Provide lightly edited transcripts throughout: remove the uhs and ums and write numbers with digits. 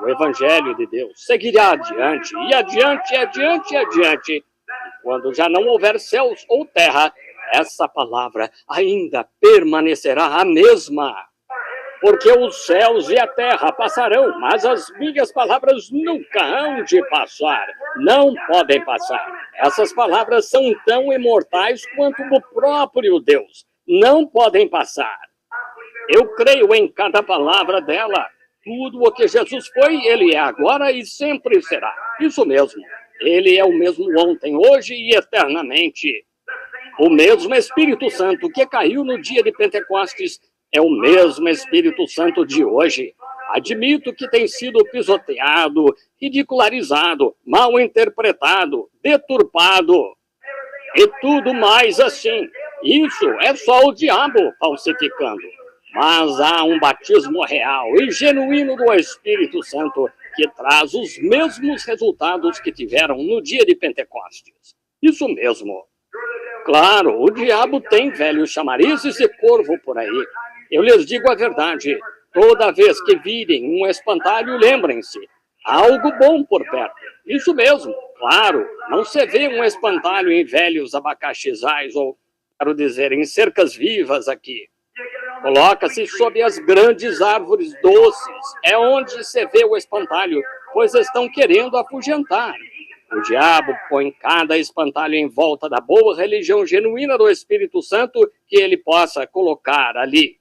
o Evangelho de Deus seguirá adiante, e adiante, adiante, adiante. Quando já não houver céus ou terra, essa palavra ainda permanecerá a mesma. Porque os céus e a terra passarão, mas as minhas palavras nunca hão de passar. Não podem passar. Essas palavras são tão imortais quanto o próprio Deus. Não podem passar. Eu creio em cada palavra dela. Tudo o que Jesus foi, ele é agora e sempre será. Isso mesmo. Ele é o mesmo ontem, hoje e eternamente. O mesmo Espírito Santo que caiu no dia de Pentecostes é o mesmo Espírito Santo de hoje. Admito que tem sido pisoteado, ridicularizado, mal interpretado, deturpado e tudo mais assim. Isso é só o diabo falsificando. Mas há um batismo real e genuíno do Espírito Santo que traz os mesmos resultados que tiveram no dia de Pentecostes. Isso mesmo. Claro, o diabo tem velhos chamarizes e corvo por aí. Eu lhes digo a verdade. Toda vez que virem um espantalho, lembrem-se. Há algo bom por perto. Isso mesmo. Claro, não se vê um espantalho em velhos abacaxizais ou, quero dizer, em cercas vivas aqui. Coloca-se sob as grandes árvores doces. É onde se vê o espantalho, pois estão querendo afugentar. O diabo põe cada espantalho em volta da boa religião genuína do Espírito Santo que ele possa colocar ali.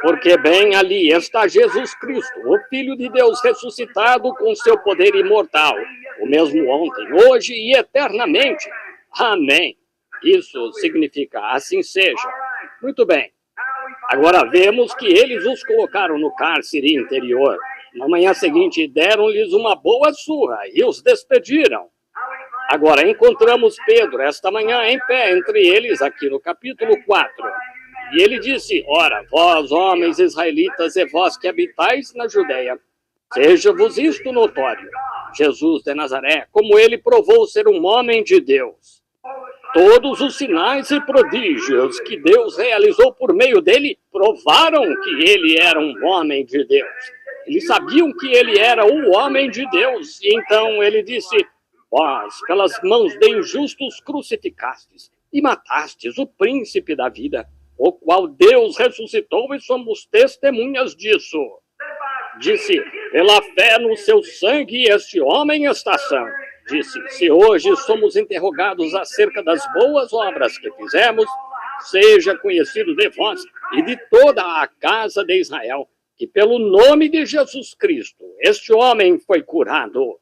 Porque bem ali está Jesus Cristo, o Filho de Deus ressuscitado com seu poder imortal, o mesmo ontem, hoje e eternamente. Amém. Isso significa assim seja. Muito bem. Agora vemos que eles os colocaram no cárcere interior. Na manhã seguinte deram-lhes uma boa surra e os despediram. Agora encontramos Pedro esta manhã em pé entre eles aqui no capítulo 4. E ele disse, ora, vós homens israelitas e vós que habitais na Judeia, seja-vos isto notório. Jesus de Nazaré, como ele provou ser um homem de Deus. Todos os sinais e prodígios que Deus realizou por meio dele provaram que ele era um homem de Deus. Eles sabiam que ele era o homem de Deus. E então ele disse, vós, pelas mãos de injustos crucificastes e matastes o príncipe da vida, o qual Deus ressuscitou e somos testemunhas disso. Disse, pela fé no seu sangue este homem está são. Disse, se hoje somos interrogados acerca das boas obras que fizemos, seja conhecido de vós e de toda a casa de Israel, que pelo nome de Jesus Cristo, este homem foi curado.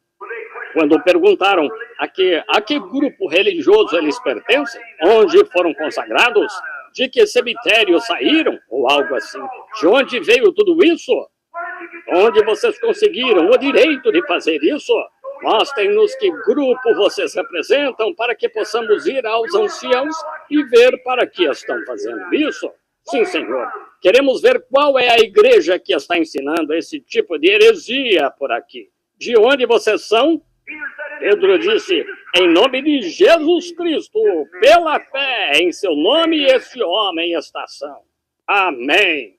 Quando perguntaram a que grupo religioso eles pertencem, onde foram consagrados, de que cemitério saíram, ou algo assim, de onde veio tudo isso? Onde vocês conseguiram o direito de fazer isso? Mostrem-nos que grupo vocês representam para que possamos ir aos anciãos e ver para que estão fazendo isso. Sim, Senhor. Queremos ver qual é a igreja que está ensinando esse tipo de heresia por aqui. De onde vocês são? Pedro disse, em nome de Jesus Cristo, pela fé em seu nome, esse homem está são. Amém.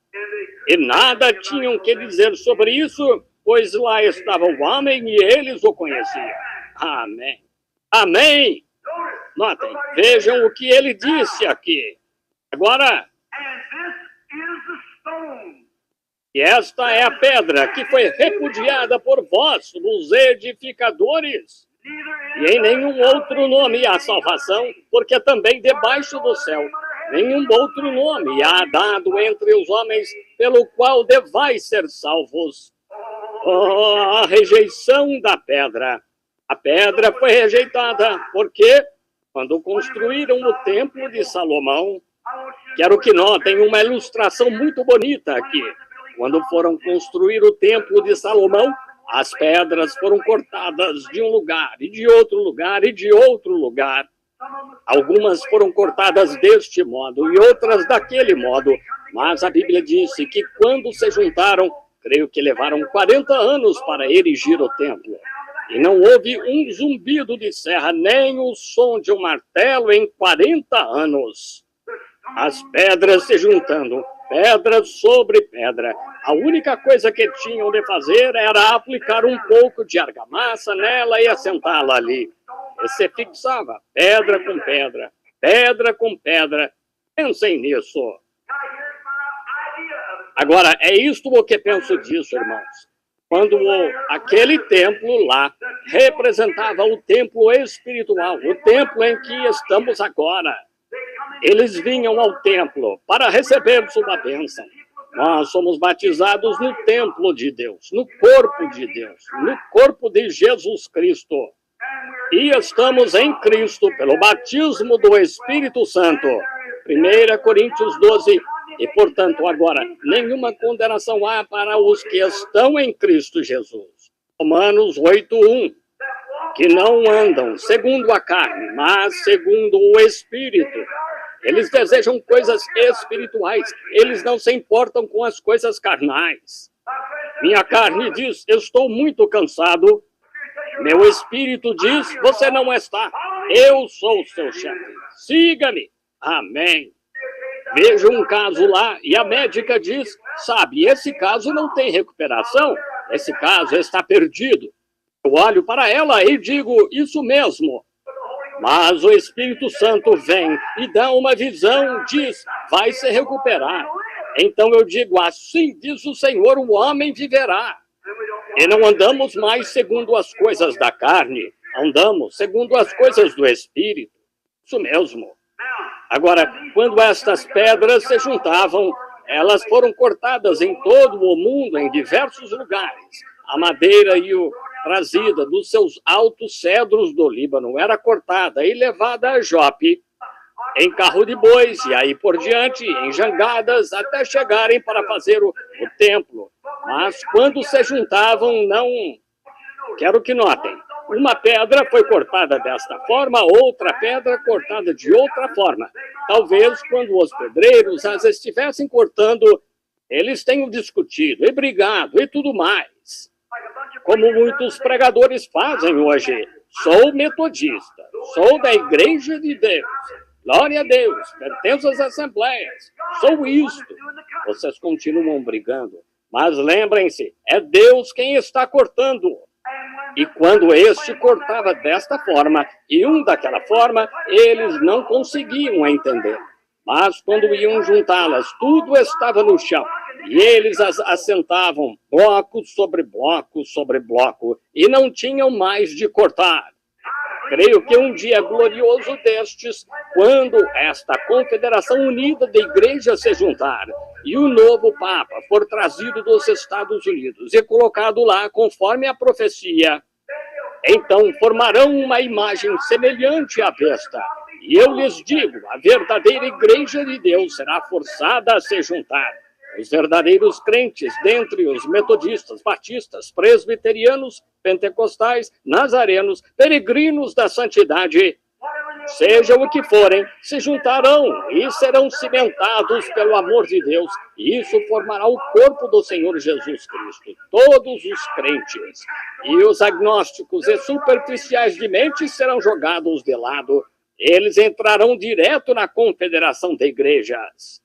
E nada tinham que dizer sobre isso, pois lá estava o homem e eles o conheciam. Amém. Amém. Notem, vejam o que ele disse aqui. Agora, e esta é a pedra que foi repudiada por vós, os edificadores. E em nenhum outro nome há salvação, porque também debaixo do céu nenhum outro nome há dado entre os homens pelo qual devais ser salvos. Oh, a rejeição da pedra. A pedra foi rejeitada porque, quando construíram o templo de Salomão, quero que notem uma ilustração muito bonita aqui. Quando foram construir o templo de Salomão, as pedras foram cortadas de um lugar, e de outro lugar, e de outro lugar. Algumas foram cortadas deste modo, e outras daquele modo. Mas a Bíblia disse que quando se juntaram, creio que levaram 40 anos para erigir o templo. E não houve um zumbido de serra, nem o som de um martelo em 40 anos. As pedras se juntando, pedra sobre pedra. A única coisa que tinham de fazer era aplicar um pouco de argamassa nela e assentá-la ali. E se fixava pedra com pedra, pedra com pedra. Pensem nisso. Agora, é isto o que penso disso, irmãos. Quando aquele templo lá representava o templo espiritual, o templo em que estamos agora. Eles vinham ao templo para receber sua bênção. Nós somos batizados no templo de Deus, no corpo de Deus, no corpo de Jesus Cristo. E estamos em Cristo pelo batismo do Espírito Santo. 1 Coríntios 12. E, portanto, agora, nenhuma condenação há para os que estão em Cristo Jesus. Romanos 8:1. Que não andam segundo a carne, mas segundo o Espírito. Eles desejam coisas espirituais. Eles não se importam com as coisas carnais. Minha carne diz, estou muito cansado. Meu espírito diz, você não está. Eu sou o seu chefe. Siga-me. Amém. Vejo um caso lá e a médica diz, sabe, esse caso não tem recuperação. Esse caso está perdido. Eu olho para ela e digo, isso mesmo. Mas o Espírito Santo vem e dá uma visão, diz, vai se recuperar. Então eu digo, assim diz o Senhor, o homem viverá. E não andamos mais segundo as coisas da carne, andamos segundo as coisas do Espírito. Isso mesmo. Agora, quando estas pedras se juntavam, elas foram cortadas em todo o mundo, em diversos lugares. A madeira trazida dos seus altos cedros do Líbano era cortada e levada a Jope em carro de bois e aí por diante, em jangadas, até chegarem para fazer o templo. Mas quando se juntavam, não... Quero que notem, uma pedra foi cortada desta forma, outra pedra cortada de outra forma. Talvez quando os pedreiros as estivessem cortando, eles tenham discutido e brigado e tudo mais. Como muitos pregadores fazem hoje. Sou metodista, sou da Igreja de Deus. Glória a Deus, pertenço às assembleias. Sou isto. Vocês continuam brigando. Mas lembrem-se, é Deus quem está cortando. E quando este cortava desta forma e um daquela forma, eles não conseguiam entender. Mas quando iam juntá-las, tudo estava no chão. E eles as assentavam, bloco sobre bloco sobre bloco, e não tinham mais de cortar. Creio que um dia glorioso destes, quando esta Confederação Unida de Igrejas se juntar, e o novo Papa for trazido dos Estados Unidos e colocado lá conforme a profecia, então formarão uma imagem semelhante à besta. E eu lhes digo, a verdadeira Igreja de Deus será forçada a se juntar. Os verdadeiros crentes, dentre os metodistas, batistas, presbiterianos, pentecostais, nazarenos, peregrinos da santidade, seja o que forem, se juntarão e serão cimentados pelo amor de Deus. E isso formará o corpo do Senhor Jesus Cristo. Todos os crentes e os agnósticos e superficiais de mente serão jogados de lado. Eles entrarão direto na confederação de igrejas.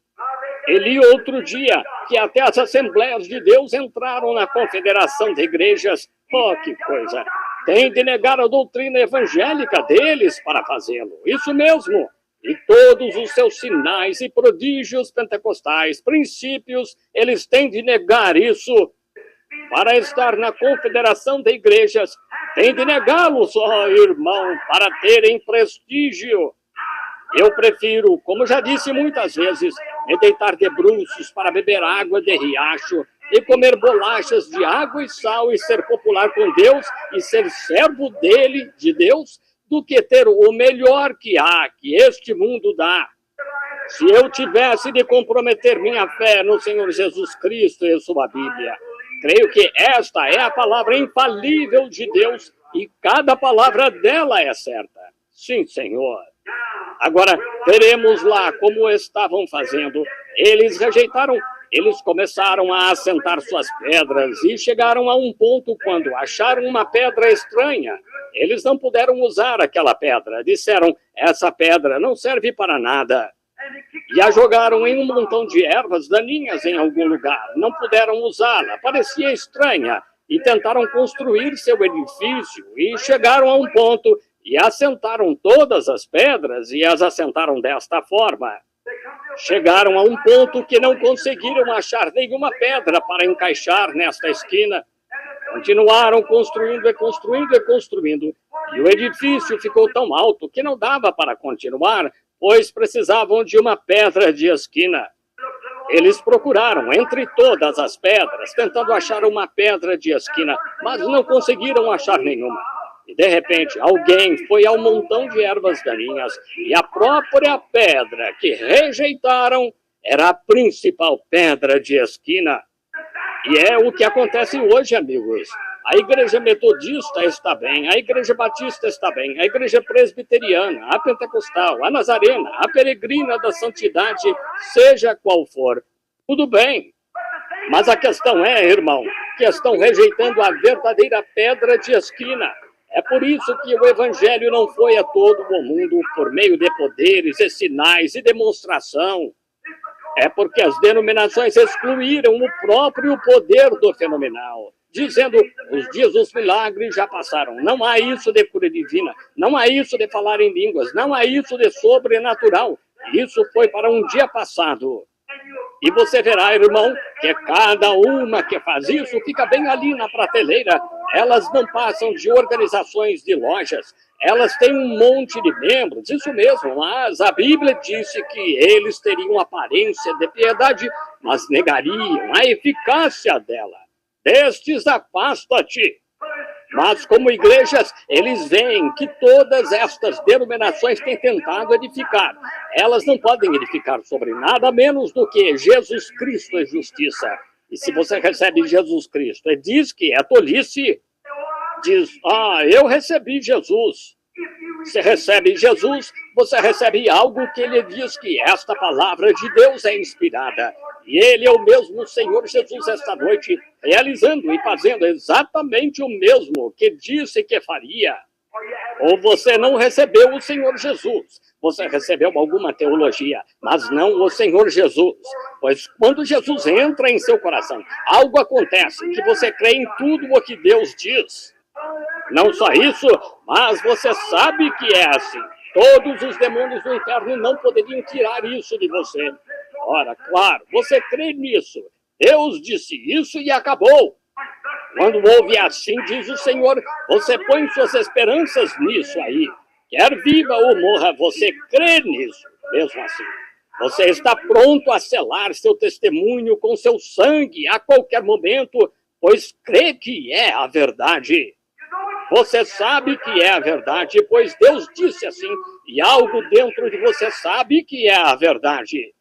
E li outro dia que até as Assembleias de Deus entraram na confederação de igrejas. Oh, que coisa! Tem de negar a doutrina evangélica deles para fazê-lo. Isso mesmo. E todos os seus sinais e prodígios pentecostais, princípios, eles têm de negar isso. Para estar na confederação de igrejas, tem de negá-los, ó irmão, para terem prestígio. Eu prefiro, como já disse muitas vezes, me deitar de bruços para beber água de riacho e comer bolachas de água e sal e ser popular com Deus e ser servo dele, de Deus, do que ter o melhor que há, que este mundo dá. Se eu tivesse de comprometer minha fé no Senhor Jesus Cristo e sua Bíblia, creio que esta é a palavra infalível de Deus e cada palavra dela é certa. Sim, Senhor. Agora, veremos lá como estavam fazendo. Eles rejeitaram, eles começaram a assentar suas pedras e chegaram a um ponto quando acharam uma pedra estranha. Eles não puderam usar aquela pedra. Disseram, essa pedra não serve para nada. e a jogaram em um montão de ervas daninhas em algum lugar. Não puderam usá-la, parecia estranha, e tentaram construir seu edifício, e chegaram a um ponto, e assentaram todas as pedras, e as assentaram desta forma. Chegaram a um ponto que não conseguiram achar nenhuma pedra para encaixar nesta esquina. Continuaram construindo e construindo e construindo, e o edifício ficou tão alto que não dava para continuar, pois precisavam de uma pedra de esquina. Eles procuraram entre todas as pedras, tentando achar uma pedra de esquina, mas não conseguiram achar nenhuma. E, de repente, alguém foi ao montão de ervas daninhas, e a própria pedra que rejeitaram era a principal pedra de esquina. E é o que acontece hoje, amigos. A igreja metodista está bem, a igreja batista está bem, a igreja presbiteriana, a pentecostal, a nazarena, a peregrina da santidade, seja qual for, tudo bem. Mas a questão é, irmão, que estão rejeitando a verdadeira pedra de esquina. É por isso que o evangelho não foi a todo o mundo por meio de poderes e sinais e demonstração. É porque as denominações excluíram o próprio poder do fenomenal, dizendo, os dias dos milagres já passaram. Não há isso de cura divina, não há isso de falar em línguas, não há isso de sobrenatural. Isso foi para um dia passado. E você verá, irmão, que cada uma que faz isso fica bem ali na prateleira. Elas não passam de organizações de lojas. Elas têm um monte de membros, isso mesmo, mas a Bíblia disse que eles teriam aparência de piedade, mas negariam a eficácia dela. Destes afasta-te. Mas como igrejas, eles veem que todas estas denominações têm tentado edificar. Elas não podem edificar sobre nada menos do que Jesus Cristo é justiça. E se você recebe Jesus Cristo e diz que é tolice, diz, eu recebi Jesus. Você recebe Jesus, você recebe algo que ele diz que esta palavra de Deus é inspirada. E ele é o mesmo Senhor Jesus esta noite, realizando e fazendo exatamente o mesmo que disse que faria. Ou você não recebeu o Senhor Jesus, você recebeu alguma teologia, mas não o Senhor Jesus. Pois quando Jesus entra em seu coração, algo acontece que você crê em tudo o que Deus diz. Não só isso, mas você sabe que é assim. Todos os demônios do inferno não poderiam tirar isso de você. Ora, claro, você crê nisso. Deus disse isso e acabou. Quando ouve assim, diz o Senhor, você põe suas esperanças nisso aí. Quer viva ou morra, você crê nisso. Mesmo assim, você está pronto a selar seu testemunho com seu sangue a qualquer momento, pois crê que é a verdade. Você sabe que é a verdade, pois Deus disse assim, e algo dentro de você sabe que é a verdade.